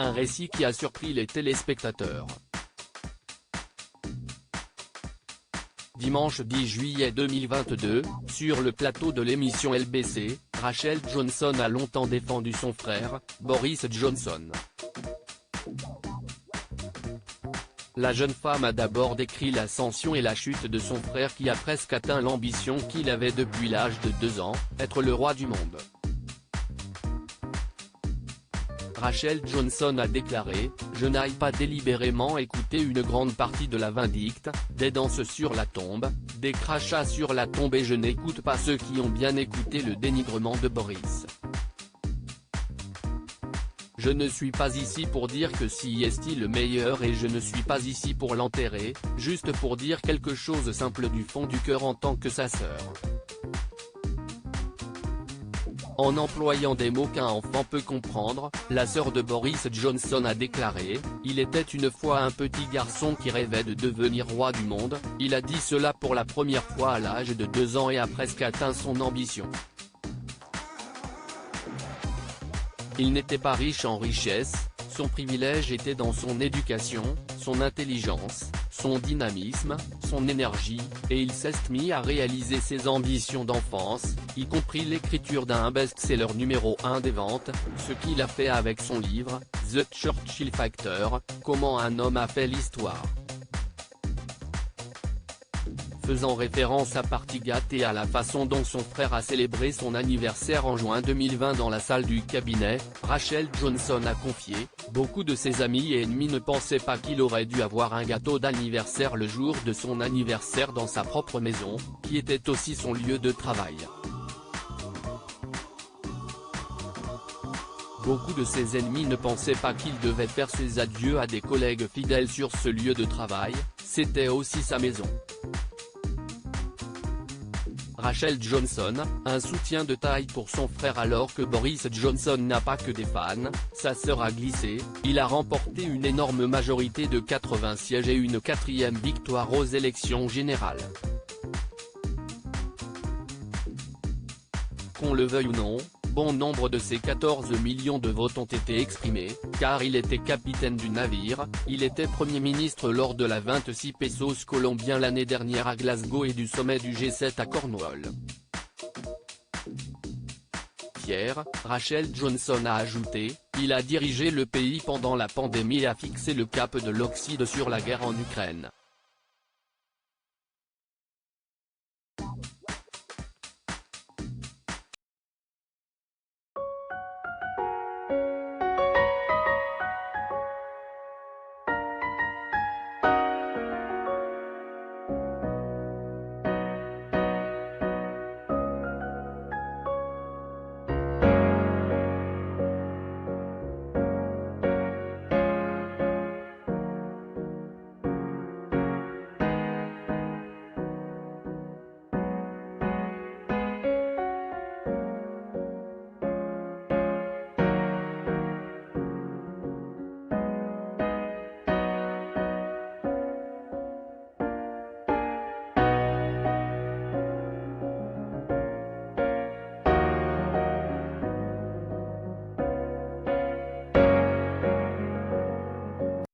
Un récit qui a surpris les téléspectateurs. Dimanche 10 juillet 2022, sur le plateau de l'émission LBC, Rachel Johnson a longtemps défendu son frère, Boris Johnson. La jeune femme a d'abord décrit l'ascension et la chute de son frère qui a presque atteint l'ambition qu'il avait depuis l'âge de 2 ans, être le roi du monde. Rachel Johnson a déclaré « Je n'aille pas délibérément écouter une grande partie de la vindicte, des danses sur la tombe, des crachats sur la tombe et je n'écoute pas ceux qui ont bien écouté le dénigrement de Boris. Je ne suis pas ici pour dire que si est-il le meilleur et je ne suis pas ici pour l'enterrer, juste pour dire quelque chose simple du fond du cœur en tant que sa sœur. » En employant des mots qu'un enfant peut comprendre, la sœur de Boris Johnson a déclaré « Il était une fois un petit garçon qui rêvait de devenir roi du monde, il a dit cela pour la première fois à l'âge de 2 ans et a presque atteint son ambition. Il n'était pas riche en richesse, son privilège était dans son éducation, son intelligence, son dynamisme, son énergie, et il s'est mis à réaliser ses ambitions d'enfance, y compris l'écriture d'un best-seller numéro 1 des ventes, ce qu'il a fait avec son livre, The Churchill Factor, Comment un homme a fait l'histoire. Faisant référence à Partygate et à la façon dont son frère a célébré son anniversaire en juin 2020 dans la salle du cabinet, Rachel Johnson a confié « Beaucoup de ses amis et ennemis ne pensaient pas qu'il aurait dû avoir un gâteau d'anniversaire le jour de son anniversaire dans sa propre maison, qui était aussi son lieu de travail. Beaucoup de ses ennemis ne pensaient pas qu'il devait faire ses adieux à des collègues fidèles sur ce lieu de travail, c'était aussi sa maison. » Rachel Johnson, un soutien de taille pour son frère alors que Boris Johnson n'a pas que des fans, sa sœur a glissé, il a remporté une énorme majorité de 80 sièges et une 4e victoire aux élections générales. Qu'on le veuille ou non, bon nombre de ces 14 millions de votes ont été exprimés, car il était capitaine du navire, il était Premier ministre lors de la 26 Pesos colombien l'année dernière à Glasgow et du sommet du G7 à Cornwall. Hier, Rachel Johnson a ajouté, il a dirigé le pays pendant la pandémie et a fixé le cap de l'Occident sur la guerre en Ukraine.